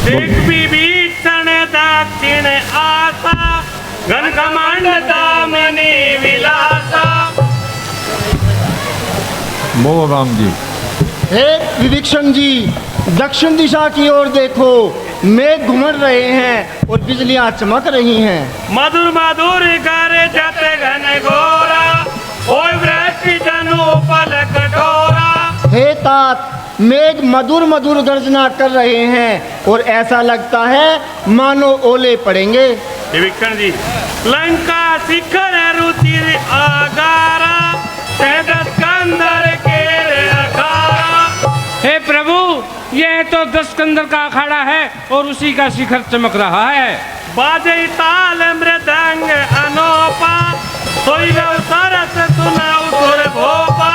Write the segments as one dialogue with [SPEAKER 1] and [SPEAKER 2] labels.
[SPEAKER 1] दिग्विभीषण दक्षिण आशा घनघमंड दामिनी विलासा।
[SPEAKER 2] बोलो राम जी।
[SPEAKER 3] हे विभीषण जी, दक्षिण दिशा की ओर देखो, मेघ घुमड़ रहे हैं और बिजलियां चमक रही हैं।
[SPEAKER 1] मधुर मधुर करे जत घन घोरा, ओय वृष्टि जनु पल कठोरा।
[SPEAKER 3] हे तात, मेघ मधुर मधुर गर्जना कर रहे हैं और ऐसा लगता है मानो ओले पड़ेंगे।
[SPEAKER 1] विभीषण जी, लंका शिखर रुचिर आगारा, सहदत कंदर के अखाड़ा।
[SPEAKER 4] हे प्रभु, यह तो 10 कंदर का अखाड़ा है और उसी का शिखर चमक रहा है।
[SPEAKER 1] बाजे ताल मृदंग अनोपा, सोई सरस सुनाऊ सुर भोपा।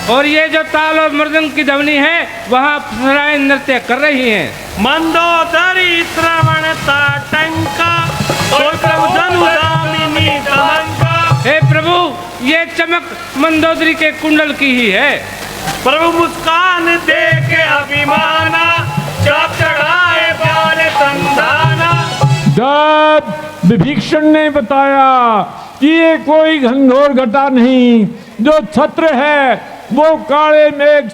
[SPEAKER 4] और ये जो ताल और मृदंग की ध्वनि है, वहाँ अप्सराएं नृत्य कर रही हैं।
[SPEAKER 1] मंदोदरी श्रवण ताटंका, सोई प्रभु धनु दामिनी दमंका।
[SPEAKER 4] हे प्रभु, ये चमक मंदोदरी के कुंडल की ही है।
[SPEAKER 1] प्रभु मुस्कान देख अभिमाना, जब चढ़ाए प्यार संधाना।
[SPEAKER 2] जब विभीषण ने बताया कि ये कोई घनघोर घटा नहीं, जो छत्र है वो काले मेघ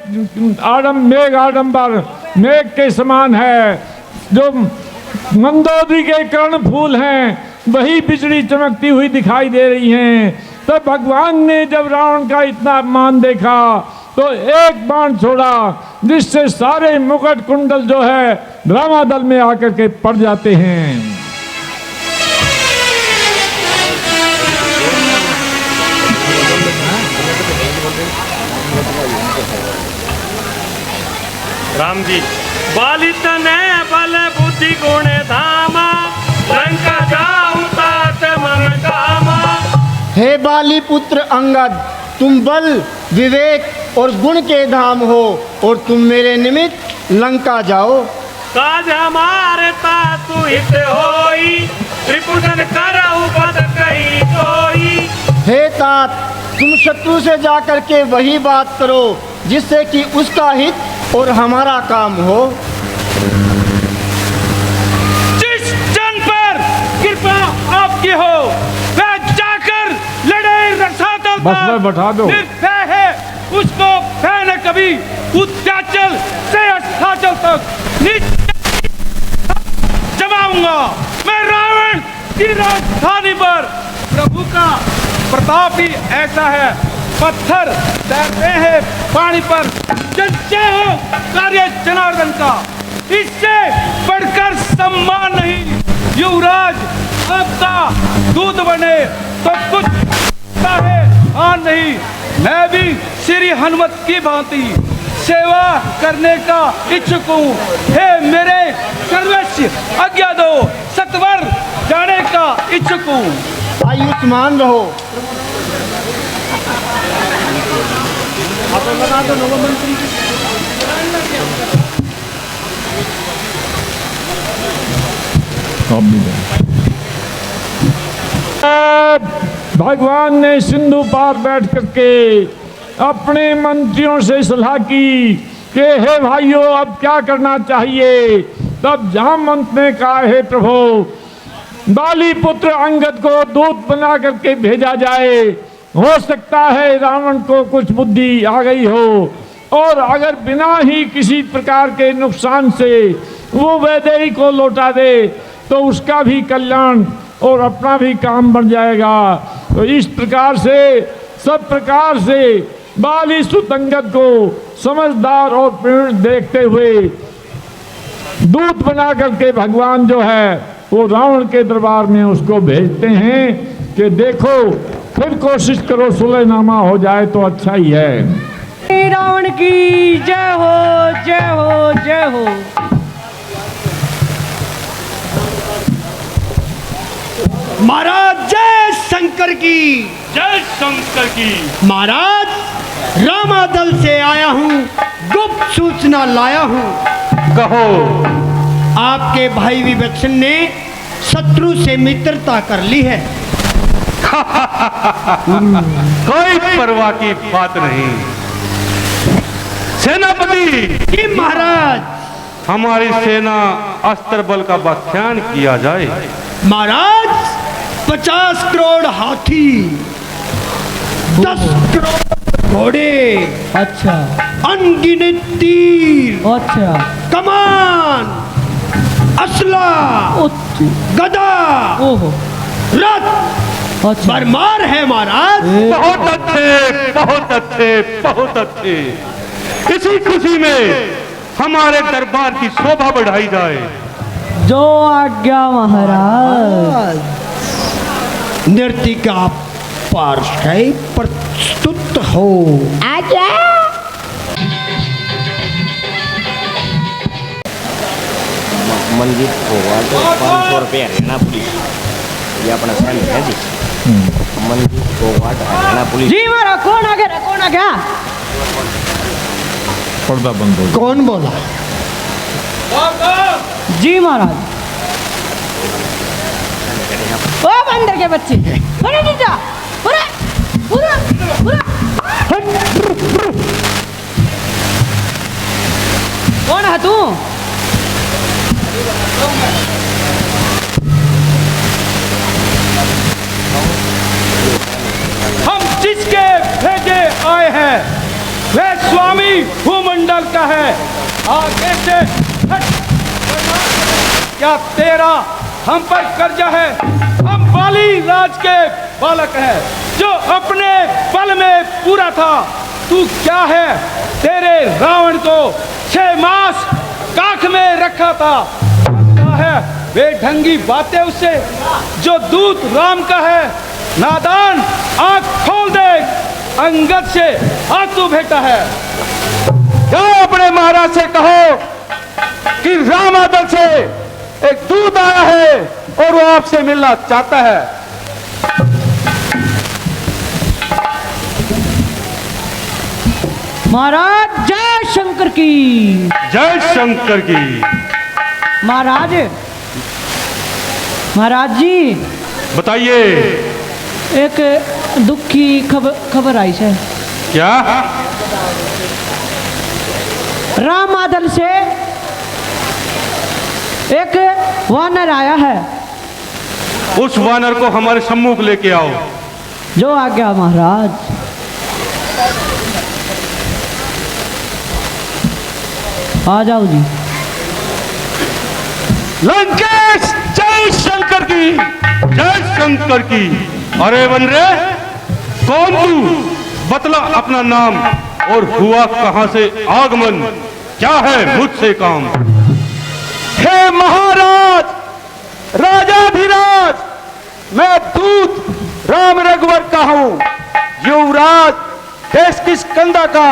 [SPEAKER 2] आडंबर मेघ के समान है, जो मंदोदरी के कर्ण फूल हैं वही बिजली चमकती हुई दिखाई दे रही हैं। तब भगवान ने जब रावण का इतना अपमान देखा तो एक बाण छोड़ा, जिससे सारे मुकुट कुंडल जो है रामादल में आकर के पड़ जाते हैं।
[SPEAKER 1] राम जी, बालित ने बल बुद्धि गुण धामा, लंका जाऊं तात मन कामा।
[SPEAKER 3] हे बाली पुत्र अंगद, तुम बल, विवेक और गुण के धाम हो और तुम मेरे निमित्त लंका जाओ।
[SPEAKER 1] काज हमारे तातु हित होई, त्रिपुरन करऊ पद कही कोई।
[SPEAKER 3] हे तात, तुम शत्रु से जाकर के वही बात करो जिससे कि उसका हित और हमारा काम हो।
[SPEAKER 4] जिस जन पर कृपा आपकी हो, वह जाकर लड़े रसातल
[SPEAKER 2] बस में बैठा दो।
[SPEAKER 4] निर्भय है, उसको मैंने कभी उत्याचल से अस्ताचल तक जमाऊंगा। मैं रावण की राजधानी पर प्रभु का प्रताप ही ऐसा है, पत्थर तैरते हैं पानी पर, जय हो कार्य जनार्दन का। इससे बढ़कर सम्मान नहीं, युवराज आपका दूध बने तो कुछ है, हाँ नहीं। मैं भी श्री हनुमत की भांति सेवा करने का इच्छुक हूँ। हे मेरे सर्वस्व आज्ञा दो, सत्वर जाने का इच्छुक हूँ।
[SPEAKER 3] आयुष्मान रहो। लगा दो नव मंत्री।
[SPEAKER 2] भगवान ने सिंधु पार बैठ करके अपने मंत्रियों से सलाह की कि हे भाइयों, अब क्या करना चाहिए। तब जामवंत ने कहा, हे प्रभु, बाली पुत्र अंगद को दूत बना करके भेजा जाए। हो सकता है रावण को कुछ बुद्धि आ गई हो और अगर बिना ही किसी प्रकार के नुकसान से वो वैदेही को लौटा दे तो उसका भी कल्याण और अपना भी काम बन जाएगा। तो इस प्रकार से सब प्रकार से बाली सुत अंगद को समझदार और प्रेरण देखते हुए दूत बना करके भगवान जो है वो रावण के दरबार में उसको भेजते हैं कि देखो, फिर कोशिश करो सुलहनामा हो जाए तो अच्छा ही है।
[SPEAKER 4] रावण की जय हो, जय हो, जय हो।
[SPEAKER 5] महाराज जय शंकर की,
[SPEAKER 1] जय शंकर की।
[SPEAKER 5] महाराज रामादल से आया हूँ, गुप्त सूचना लाया हूँ।
[SPEAKER 1] कहो।
[SPEAKER 5] आपके भाई विभीषण ने शत्रु से मित्रता कर ली है।
[SPEAKER 1] कोई परवाह की बात नहीं। सेनापति
[SPEAKER 5] जी महाराज।
[SPEAKER 1] हमारी सेना अस्त्र बल का व्याख्यान किया जाए।
[SPEAKER 5] महाराज 50 करोड़ हाथी, 10 करोड़ घोड़े,
[SPEAKER 6] अच्छा
[SPEAKER 5] अनगिनत तीर,
[SPEAKER 6] अच्छा
[SPEAKER 5] कमान, असला, गदा,
[SPEAKER 6] ओहो
[SPEAKER 5] रथ
[SPEAKER 6] अच्छा
[SPEAKER 5] भरमार है महाराज।
[SPEAKER 1] बहुत अच्छे, बहुत अच्छे, बहुत अच्छे। इसी खुशी में हमारे दरबार की शोभा बढ़ाई जाए।
[SPEAKER 6] जो आज्ञा महाराज।
[SPEAKER 5] नृत्य का पार्श्व प्रस्तुत हो।
[SPEAKER 6] आज्ञा।
[SPEAKER 7] मंदिर होगा तो 500 रुपये हरियाणा पुलिस, ये अपना सहन है जी। मंदिर होगा तो हरियाणा पुलिस।
[SPEAKER 6] जी महाराज कौन आ गया, कौन आ गया?
[SPEAKER 2] पर्दा बंद हो
[SPEAKER 5] कौन बोला?
[SPEAKER 6] जी महाराज। ओ बंदर के बच्चे, अरे नीचा, पूरा पूरा पूरा। कौन है तू?
[SPEAKER 4] हम जिसके भेजे आए हैं वह स्वामी भूमंडल का है। आगे से हट। क्या तेरा हम पर कर्जा है? हम बाली राज के बालक हैं जो अपने बल में पूरा था। तू क्या है? तेरे रावण को 6 मास काख में रखा था। क्या है बेढंगी बातें उससे जो दूत राम का है। नादान आंख खोल दे, अंगद से आज तू भेटा है।
[SPEAKER 1] जाओ अपने महाराज से कहो कि रामादल से एक दूत आया है और वो आपसे मिलना चाहता है।
[SPEAKER 6] महाराज जय शंकर की।
[SPEAKER 1] जय शंकर की।
[SPEAKER 6] महाराज, महाराज जी
[SPEAKER 1] बताइए
[SPEAKER 6] एक दुख की खबर आई है।
[SPEAKER 1] क्या?
[SPEAKER 6] राम आदल से एक वानर आया है।
[SPEAKER 1] उस वानर को हमारे सम्मुख लेके आओ।
[SPEAKER 6] जो आज्ञा महाराज। आ जाओ जी।
[SPEAKER 1] लंकेश जय शंकर की, जय शंकर की। अरे बनरे, कौन तू? बतला अपना नाम और हुआ कहां से आगमन, क्या है मुझसे काम? हे महाराज, राजाधिराज, मैं दूत राम रघुवर का हूं, युवराज देश की स्कंदा का,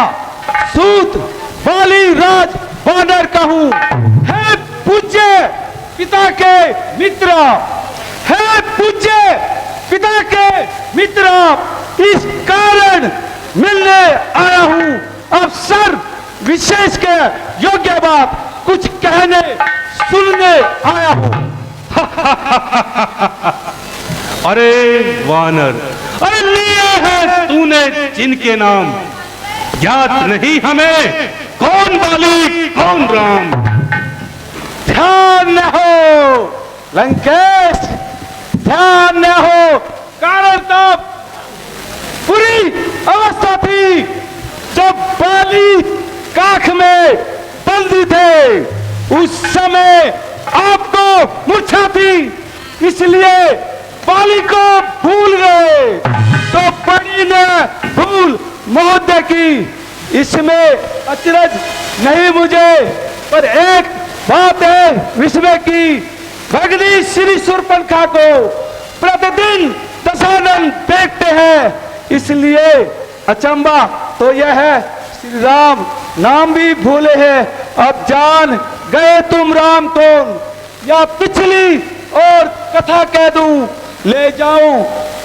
[SPEAKER 1] सूत बाली राज वानर का हूं। हे पूज्य पिता के मित्र, हे पूज्य पिता के मित्र, इस कारण मिलने आया हूं। अवसर विशेष के योग्य बात कुछ कहने सुनने आया हूं। अरे वानर, अरे लिए हैं तूने जिनके नाम, ज्ञात नहीं हमें कौन बाली कौन राम। ध्यान न हो लंकेश, ध्यान न हो, कारण तब पूरी अवस्था थी जब बाली काख में बंदी थे। उस समय आपको मूर्छा थी, इसलिए बाली को भूल गए। तो बड़ी ने भूल महोदय की, इसमें अचरज नहीं मुझे, पर एक बात है विस्मय की। भगनी श्री शूर्पणखा को प्रतिदिन दशानन देखते हैं, इसलिए अचंबा तो यह है श्री राम नाम भी भूले हैं। अब जान गए तुम राम कौन, या पिछली और कथा कह दूं, ले जाऊं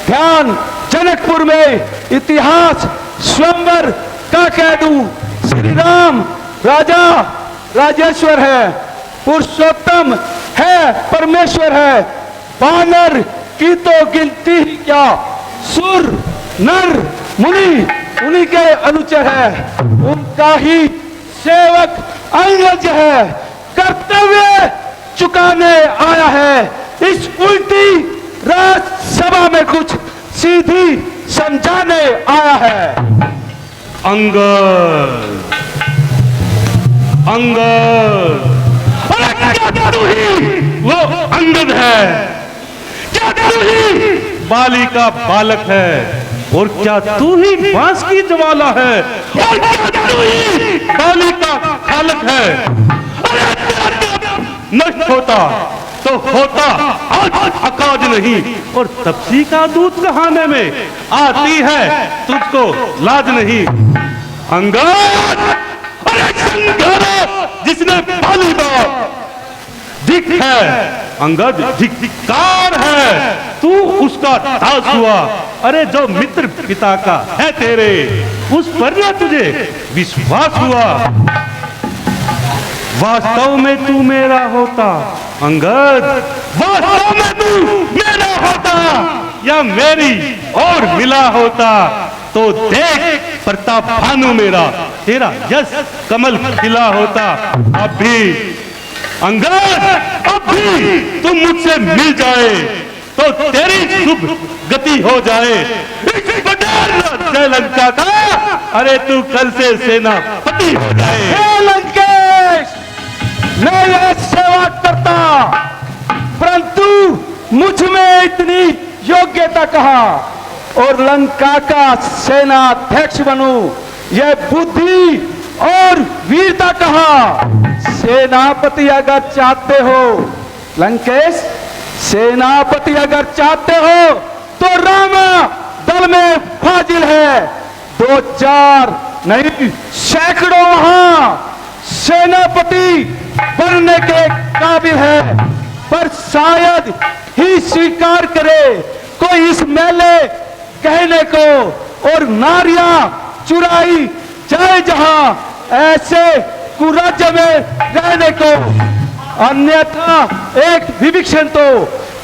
[SPEAKER 1] ध्यान जनकपुर में, इतिहास स्वयंवर का कह दूं। श्री राम राजा राजेश्वर है, पुरुषोत्तम है, परमेश्वर है। वानर की तो गिनती ही क्या, सुर नर मुनि उन्हीं के अनुचर है। उनका ही सेवक अंगद है कर्तव्य चुकाने आया है। इस उल्टी राज सभा में कुछ सीधी समझाने आया है।
[SPEAKER 8] अंगद, अंगद, अरे क्या तू ही वो अंगद है? क्या तू ही बाली का बालक है? और क्या तू ही बांस की ज्वाला है? और क्या तू ही बाली का खालक है? नष्ट होता तो होता आज अकाज नहीं, और तपसी का दूध कहाने में आती है तुझको लाज नहीं। अंगद, अरे संघर्ष जिसने बाली बाप धिक है, अंगद धिक्कार है, तू उसका दास हुआ। अरे जो मित्र पिता का है तेरे, उस पर ना तुझे विश्वास हुआ। वास्तव में तू मेरा होता अंगद, वास्तव में तू मेरा होता, या मेरी और मिला होता, तो देख प्रताप भानु मेरा, तेरा यश कमल खिला होता। अब भी अंगद, अब भी तुम मुझसे मिल जाए तो तेरी शुभ गति हो जाए। जय लंका का, अरे तू कल से सेनापति हो जाए।
[SPEAKER 1] लंकेश, मैं यह सेवा करता, परंतु मुझ में इतनी योग्यता कहा और लंका का सेनाध्यक्ष बनूं, यह बुद्धि और वीरता कहा। सेनापति अगर चाहते हो लंकेश, सेनापति अगर चाहते हो तो राम दल में फाजिल है। 2-4 नहीं सैकड़ों वहां सेनापति बनने के काबिल है, पर शायद ही स्वीकार करे कोई इस मेले कहने को, और नारियां चुराई जाए जहां ऐसे कुराज्य में रहने को। अन्यथा एक विभीषण तो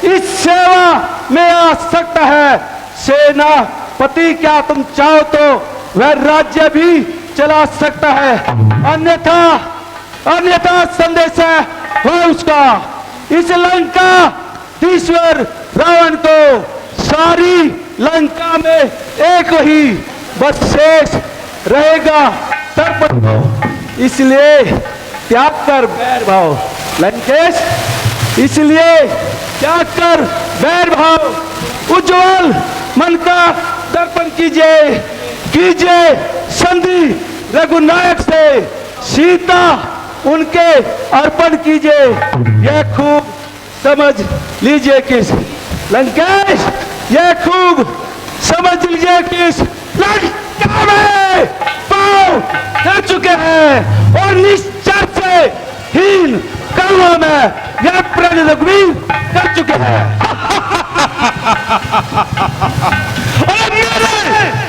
[SPEAKER 1] इस सेवा में आ सकता है। सेनापति क्या तुम चाहो तो वह राज्य भी चला सकता है, अन्यथा संदेश है उसका इस लंका ईश्वर रावण को। सारी लंका में एक ही बस शेष रहेगा तर्पण को, इसलिए त्याग कर बैर भाव लंकेश, इसलिए त्याग कर बैर भाव। उज्जवल मन का दर्पण कीजिए संधि रघुनायक से, सीता उनके अर्पण कीजिए। यह खूब समझ लीजिए किस लंकेश, यह खूब समझ लीजिए किस लंका में पांव कर चुके हैं और निश्चर से हीन कर्मों में यह प्रण रघुवीर कर चुके हैं।
[SPEAKER 8] और मेरे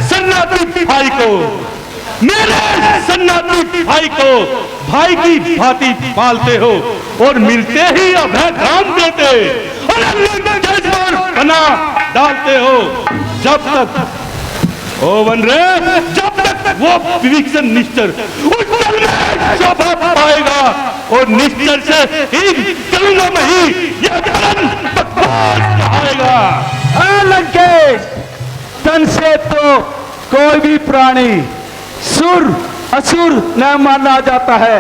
[SPEAKER 8] सन्नाटी भाई को, मेरे सन्नाटी भाई को भाई की भांति पालते हो और मिलते ही अभय दान देते और बना डालते हो। जब तक ओ बन रहे, जब तक वो विभीषण निश्चर उस जल में शोभा पाएगा और निश्चर से इन कलंगों में ही यह जलन बकवास कहाएगा।
[SPEAKER 1] लंकेश, तन से तो कोई भी प्राणी सुर असुर न माना जाता है,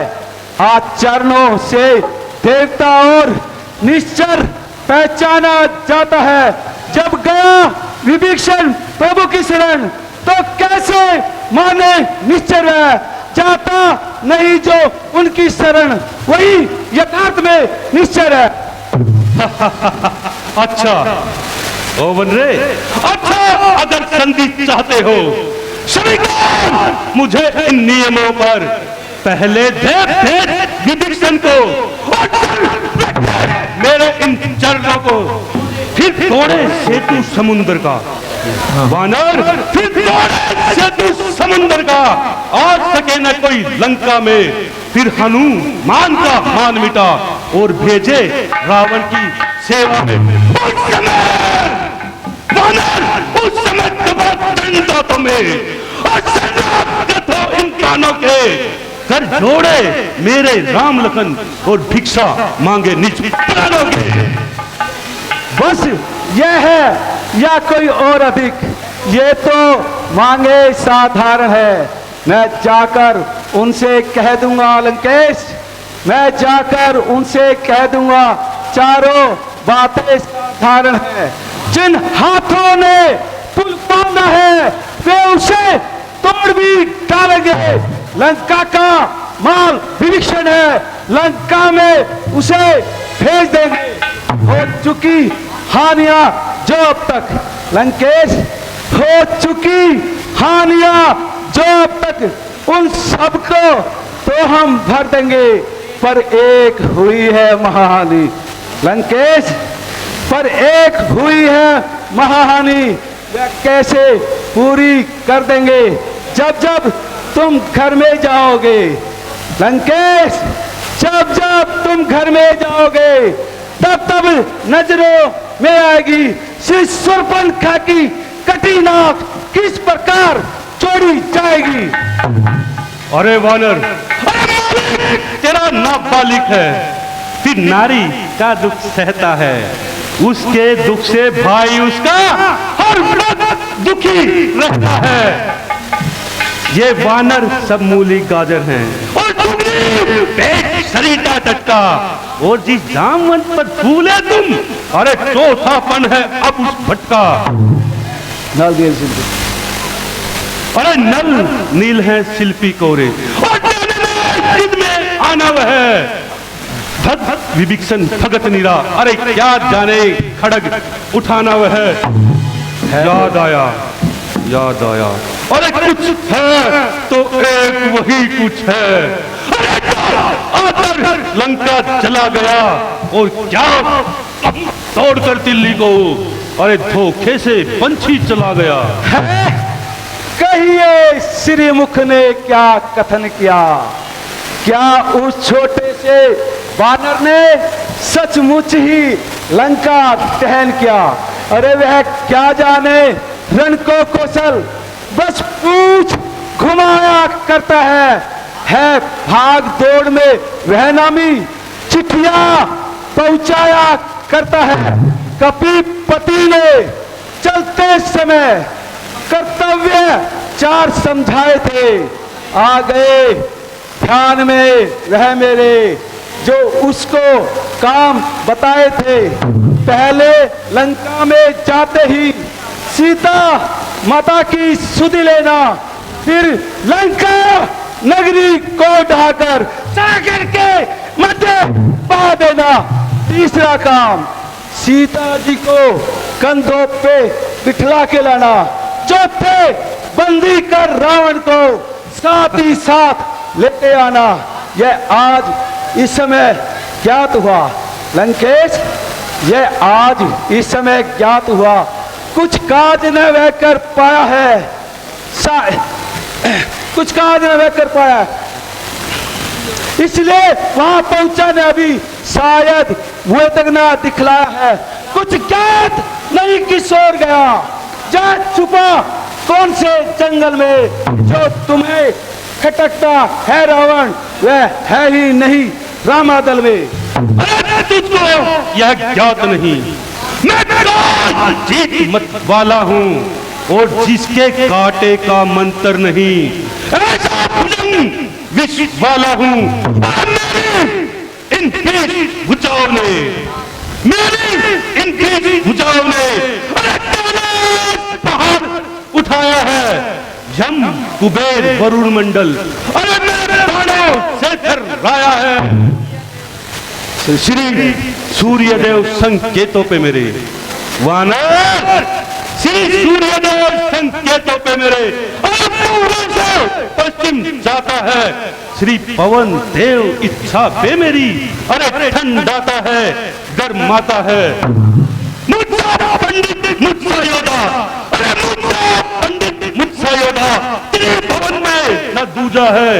[SPEAKER 1] आचरणों से देवता और निश्चर पहचाना जाता है। जब गया विभीषण प्रभु की शरण, तो कैसे माने निश्चर है, जाता नहीं जो उनकी शरण, वही यथार्थ में निश्चर है।
[SPEAKER 8] अच्छा ओ बन रे, अच्छा अगर संधि चाहते हो स्वीकार मुझे इन नियमों पर, पहले देख विभीषण को मेरे इन चरणों को, फिर तोड़े सेतु समुद्र का वानर, फिर तोड़े सेतु समुद्र का। आज सके न कोई लंका में, फिर हनुमान का मान मिटा और भेजे रावण की सेवा में। उस समय वानर, उस समय तुम्हें इन कानों के कर जोड़े मेरे राम लखन और भिक्षा मांगे निज प्राणों के।
[SPEAKER 1] बस यह है या कोई और अधिक, ये तो मांगे साधारण है। मैं जाकर उनसे कह दूंगा लंकेश, मैं जाकर उनसे कह दूंगा चारों बातें साधारण है। जिन हाथों ने पुल बांधा है वे उसे तोड़ भी डालेंगे। लंका का माल विभीषण है, लंका में उसे भेज देंगे। हो चुकी हानियां जो अब तक लंकेश, हो चुकी हानियां जो अब तक, उन सबको तो हम भर देंगे। पर एक हुई है महाहानि लंकेश, पर एक हुई है महाहानि, वह कैसे पूरी कर देंगे जब जब तुम घर में जाओगे लंकेश, जब जब तुम घर में जाओगे तब तब नजरों में आएगी श्री शूर्पणखा की कटी नाक किस प्रकार चोरी जाएगी।
[SPEAKER 8] अरे वानर, तेरा नाबालिग है, फिर नारी का दुख सहता है, उसके दुख से भाई उसका हर वक्त दुखी रहता है। ये वानर सब मूली गाजर हैं और पेट सरीता टटका, और जिस दामन पर फूले तुम, अरे चौथापन है अब उस भटका।
[SPEAKER 1] नल दिए शिल्पी,
[SPEAKER 8] अरे नल नील है शिल्पी कोरे, और में आना वह भद विभीषण भगत नीरा, अरे क्या जाने खड़ग उठाना वह। याद आया, याद आया, अरे कुछ है तो एक वही कुछ है। अरे आकर लंका चला गया और क्या तोड़कर दिल्ली को, अरे धोखे से पंछी चला गया।
[SPEAKER 1] कहिए श्रीमुख ने क्या कथन किया, क्या उस छोटे से वानर ने सचमुच ही लंका दहन किया। अरे वह क्या जाने रण को कौशल, बस पूछ घुमाया करता है भाग दौड़ में वह नामी चिट्ठियां पहुंचाया करता है। कपीपति ने चलते समय कर्तव्य 4 समझाए थे, आ गए ध्यान में वह मेरे जो उसको काम बताए थे। पहले लंका में जाते ही सीता माता की सुधि लेना, फिर लंका नगरी को ढाकर सागर के मध्य बहा देना। तीसरा काम सीता जी को कंधों पे बिठला के लाना। चौथे बंदी कर रावण को साथ ही साथ लेते आना। यह आज इस समय ज्ञात हुआ लंकेश, यह आज इस समय ज्ञात हुआ। कुछ काज न वह कर पाया है, कुछ काज न वह कर पाया, इसलिए वहां पहुंचा ने अभी शायद वो तक ना दिखलाया है। कुछ ज्ञात नहीं किशोर गया, जा छुपा कौन से जंगल में जो तुम्हें खटकता है रावण, वह है ही नहीं रामादल में।
[SPEAKER 8] अरे तुझको यह ज्ञात नहीं, मैं जीत मत वाला हूँ और जिसके कांटे का मंत्र नहीं, ऐसा विश्व वाला हूँ। इनकी भुजाओं ने, मेरी इनकी भुजाओं ने पहाड़ उठाया है। यम कुबेर वरुण मंडल, अरे मेरे बाणों से राया है। श्री सूर्यदेव संकेतों पे मेरे वानर, श्री सूर्यदेव संकेतों पे मेरे पूर्व से पश्चिम जाता है। श्री पवन देव इच्छा पे मेरी, अरे ठंडाता है गर्माता है। मुझसा पंडित मुझसा योद्धा, अरे मुझसा पंडित मुझसा योद्धा, त्रिभुवन में न दूजा है।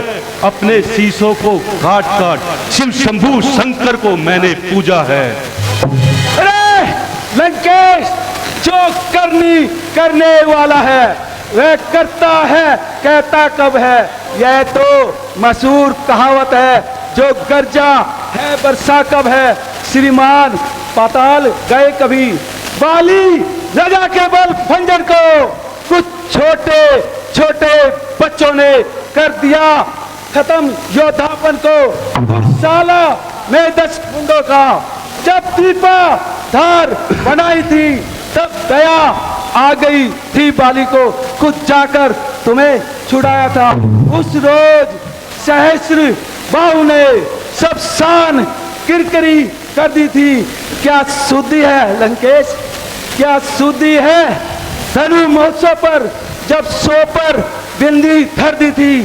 [SPEAKER 8] अपने शीशों को काट काट शिव शंभू शंकर को मैंने पूजा है।
[SPEAKER 1] अरे लंकेश, जो करनी करने वाला है वह करता है कहता कब है। यह तो मशहूर कहावत है, जो गरजा है वर्षा कब है। श्रीमान पाताल गए कभी, बाली रजा के बल खंजर को कुछ छोटे छोटे बच्चों ने कर दिया खत्म योद्धापन को। साला में 10 मुंडों का जब दीपा धार बनाई थी, तब दया आ गई थी बाली को। कुछ जाकर तुम्हें छुड़ाया था उस रोज सहस्र बाहु ने सब शान किरकिरी कर दी थी। क्या शुद्धि है लंकेश, क्या शुद्धि है। धनु महोत्सव पर जब सो पर बिंदी धर दी थी,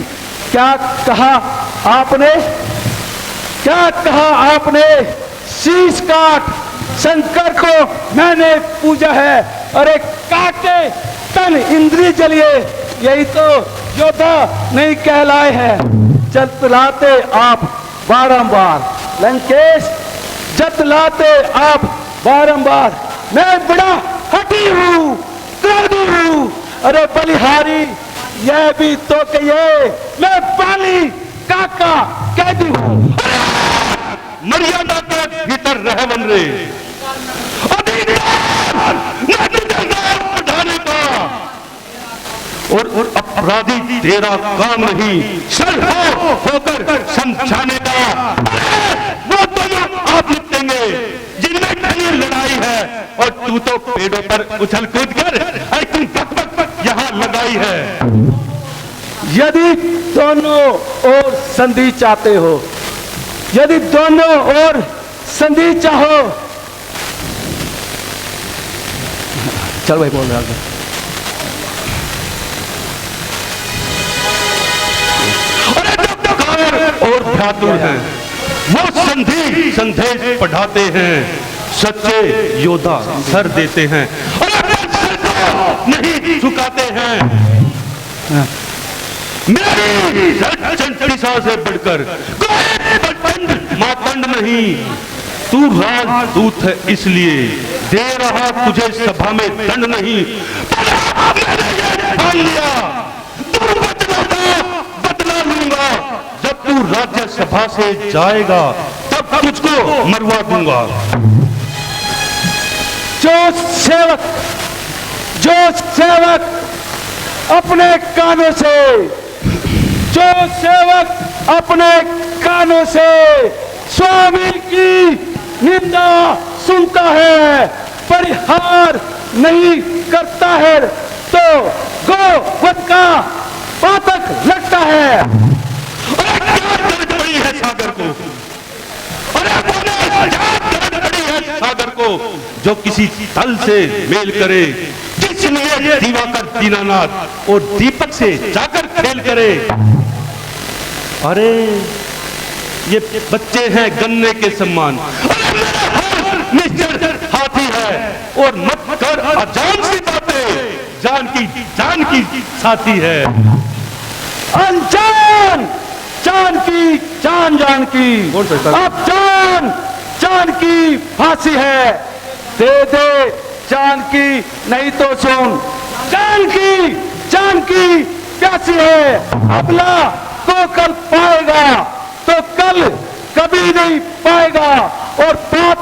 [SPEAKER 1] क्या कहा आपने, क्या कहा आपने। शीश काट शंकर को मैंने पूजा है। अरे काटे तन इंद्री जलिए, यही तो योद्धा नहीं कहलाए हैं। जतलाते आप बारंबार लंकेश, जतलाते आप बारंबार। मैं बड़ा हठी हूँ, क्रोधी हूँ। अरे बलिहारी यह भी तो कहिए, मैं बाली काका कैदी हूँ।
[SPEAKER 8] मर्यादा के भीतर रह बन रे, उठाने का और अपराधी तेरा काम नहीं, सर होकर समझाने का। वो दोनों आप निपटेंगे जिनमें कहीं लड़ाई है, और तू तो पेड़ों पर उछल कूद कर तुम पक पक पक यहाँ लगाई है।
[SPEAKER 1] यदि दोनों ओर संधि चाहते हो, यदि दोनों ओर संधि चाहो, चल भाई बोल रहा है।
[SPEAKER 8] और ध्यातुर हैं, वो संधि संदेश पढ़ाते हैं। सच्चे योद्धा सर देते हैं और नहीं झुकाते हैं। मेरी चंचलिसा से बढ़कर कोई मातंड नहीं। तू राजदूत है इसलिए दे रहा तुझे सभा में दंड नहीं। बदला लूंगा जब तू राज्यसभा से जाएगा, तब तुझको मरवा दूंगा।
[SPEAKER 1] जो सेवक अपने कानों से, जो सेवक अपने कानों से स्वामी की निंदा सुनता है, परिहार नहीं करता है, तो गोवध का पातक लगता है।
[SPEAKER 8] अरे क्या दर्द पड़ी है सागर को, अरे बड़ी है सागर को, जो किसी तल से मेल करे। किसलिए दिवाकर दीनानाथ और दीपक से जाकर खेल करे। अरे ये बच्चे हैं गन्ने के सम्मान। अरे मेरा हाथ निश्चर हाथी है, और मत कर अजान सी बातें, जान की साथी है।
[SPEAKER 1] अनजान जान की जान की, अब जान की फांसी है। दे जान की नहीं तो सुन, जान की प्यासी है। अबला को कल पाएगा तो कल कभी नहीं पाएगा, और बात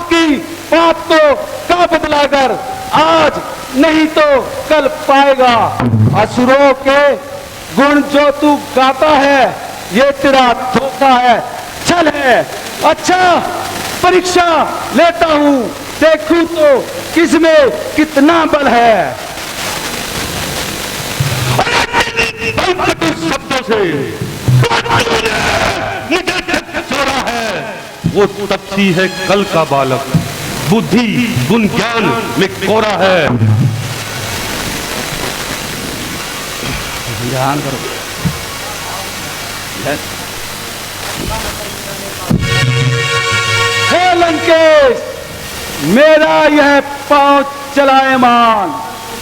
[SPEAKER 1] को का बदलाकर आज नहीं तो कल पाएगा। असुरों के गुण जो तू गाता है, ये तेरा धोखा है, छल है। अच्छा परीक्षा लेता हूं, देखूं तो किसमें कितना बल है।
[SPEAKER 8] शब्दों से छोड़ा है, वो तपसी है कल का बालक, बुद्धि गुण ज्ञान में कोरा है।
[SPEAKER 1] ध्यान करो। हे लंकेश, मेरा यह पांव चलायमान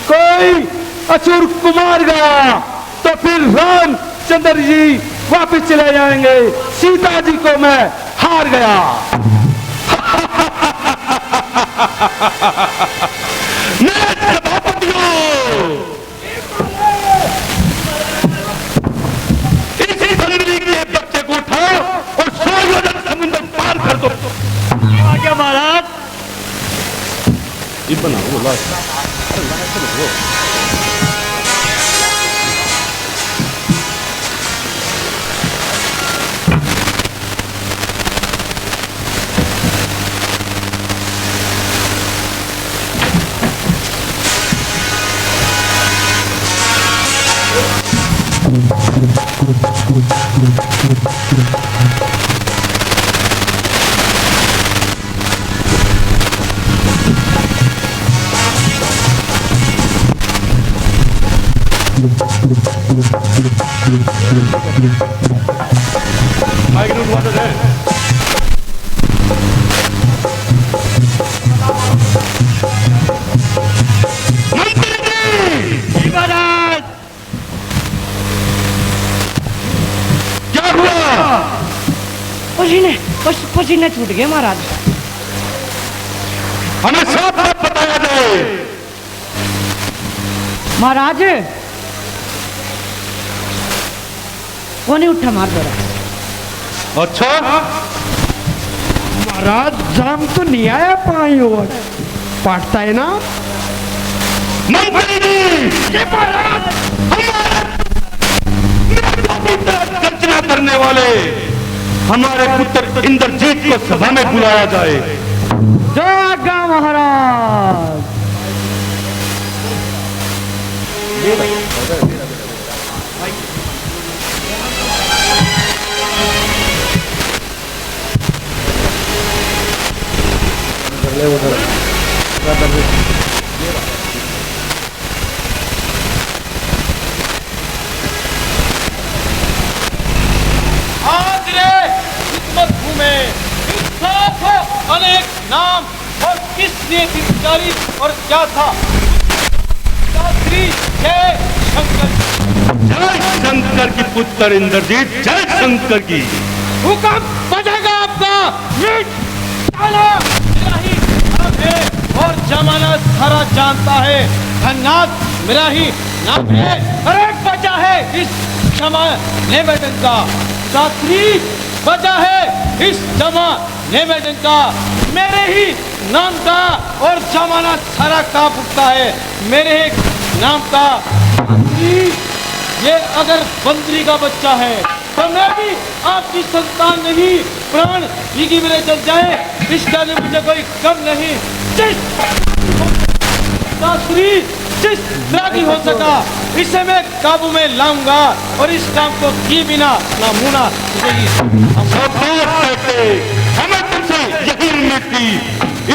[SPEAKER 1] कोई असुर कुमार गया, तो फिर रामचंद्र जी वापिस चले जाएंगे। सीता जी को मैं हार गया।
[SPEAKER 8] मेरे सभापतियों, क्या हुआ?
[SPEAKER 6] पसीने छूट गए महाराज।
[SPEAKER 8] हमें साफ साफ बताया जाए।
[SPEAKER 6] महाराज वो नहीं उठा, मार दो रहा।
[SPEAKER 8] अच्छा,
[SPEAKER 5] महाराज जाम तो नहीं आया पाई और पाटता है ना।
[SPEAKER 8] मंत्री जी, ये महाराज हमारे गर्जना करने वाले हमारे पुत्र इंद्रजीत को सभा में बुलाया जाए।
[SPEAKER 6] जय आज्ञा महाराज।
[SPEAKER 4] आज रे हिकमत में लाखों अनेक नाम और किस लिए धिक्कारी और क्या था। शास्त्री जय शंकर।
[SPEAKER 8] जय शंकर की पुत्र इंद्रजीत, जय शंकर की।
[SPEAKER 4] हुक्म बजेगा आपका। मिट डालो। मेरा ही नाम है और जमाना सारा जानता है। धन्नाथ मेरा ही नाम है। अरे बचा है इस जमाने में डंका। शास्त्री बचा है इस जमाने में डंका। मेरे ही नाम का और जमाना सारा कांप उठता है मेरे ही नाम का। ये अगर बंदरी का बच्चा है तो मैं भी आपकी संतान नहीं। प्राण भीगी मेरे चल जाए इसका भी मुझे कोई कम नहीं। शास्त्री जिस तरह की हो सका इसे मैं काबू में लाऊंगा और इस काम को की बिना ना मुना
[SPEAKER 8] हमें तुमसे यही उम्मीद थी।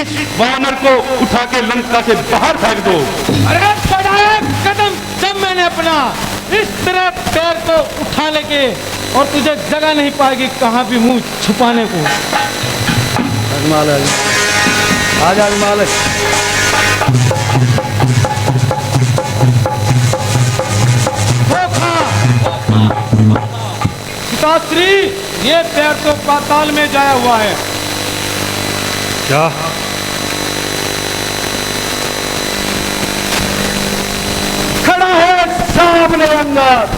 [SPEAKER 8] इस वानर को उठा के लंका से बाहर फेंक दो।
[SPEAKER 4] अरे बढ़ाया कदम जब मैंने अपना इस तरह पैर को उठा लेके और तुझे जगह नहीं पाएगी कहाँ भी मुंह छुपाने को।
[SPEAKER 1] आजा मालिक।
[SPEAKER 4] पिताश्री ये पैर तो पाताल में जाया हुआ है।
[SPEAKER 8] क्या?
[SPEAKER 1] खड़ा है सामने अंगद,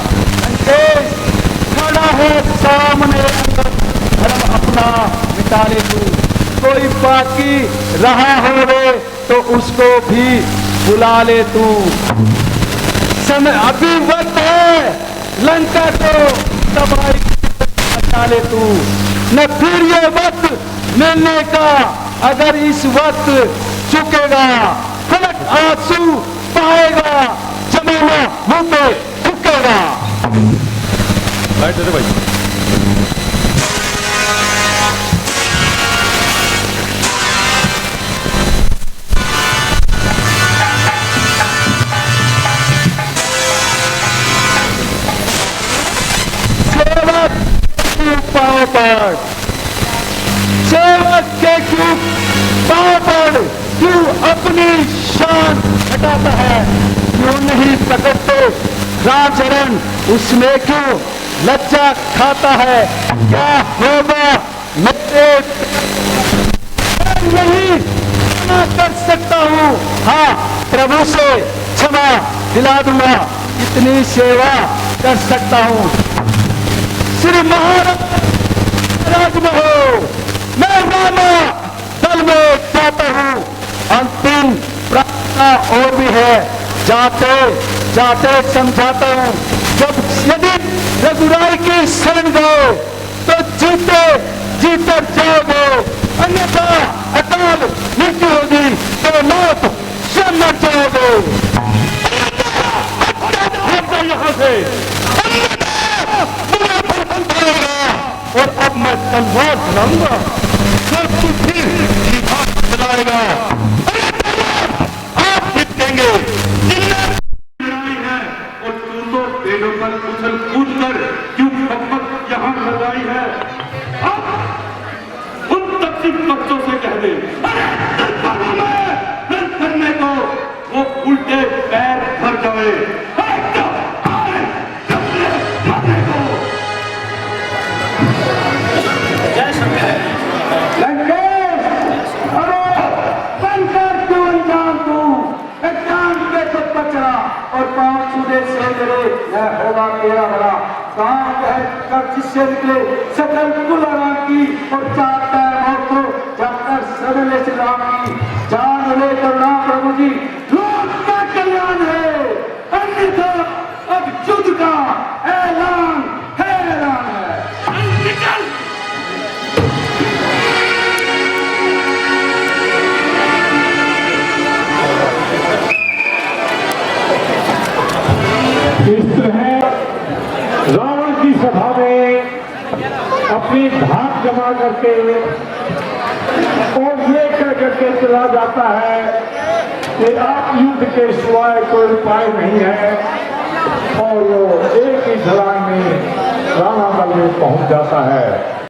[SPEAKER 1] खड़ा है सामने अंगद। धर्म अपना मिटा ले तू, कोई बाकी रहा हो रे तो उसको भी बुला ले तू। समय अभी वक्त है लंका को तबाही बचा ले तू। न फिर ये वक्त मिलने का, अगर इस वक्त चुकेगा फलक आंसू पाएगा, जमाना मुंह पे थूकेगा।
[SPEAKER 8] बैठ दे भाई।
[SPEAKER 1] पाँव पर सेवक के क्यों पाँव पर क्यों अपनी शान हटाता है? क्यों नहीं पकड़ते रामचरण, उसमें क्यों लज्जा खाता है? क्या होगा मेरे नहीं क्षमा कर सकता हूँ। हाँ, प्रभु से क्षमा दिला दूंगा, इतनी सेवा कर सकता हूँ। श्री महाराज में हो, मैं रामा दल में जाता हूँ। अंतिम प्रार्थना आते जाते समझाता हूँ, जब यदि रघुराई की शरण गए तो जीते जीते जाओगे, अन्यथा अकाल मृत्यु होगी तो मौत से मर जाओगे। यहाँ से और अब मैं तलवार चलाऊंगा, सब कुछ फिर निभाग चलाएगा। आप जीतेंगे। और तू तो पेड़ों पर उछल कूद कर क्यों खपत यहाँ लगाई है? अब उन तकलीफ बच्चों से कह दे करने को वो उल्टे पैर भर जाए। और पांव छूने से मिले यह होगा तेरा भला। काम कर जिससे निकले सकल कुल आराम की, और चाहता है मौत को जाकर सदले से राम की। जान ले करुणा प्रभु जी, लोक का कल्याण है, अन्यथा अब युद्ध का ऐलान हैरान है। निकल।
[SPEAKER 2] इस तरह रावण की सभा में अपनी धाक जमा करके और ये कह करके चला जाता है कि आप युद्ध के सिवाय कोई उपाय नहीं है, और वो एक ही छलांग में रावण में पहुंच जाता है।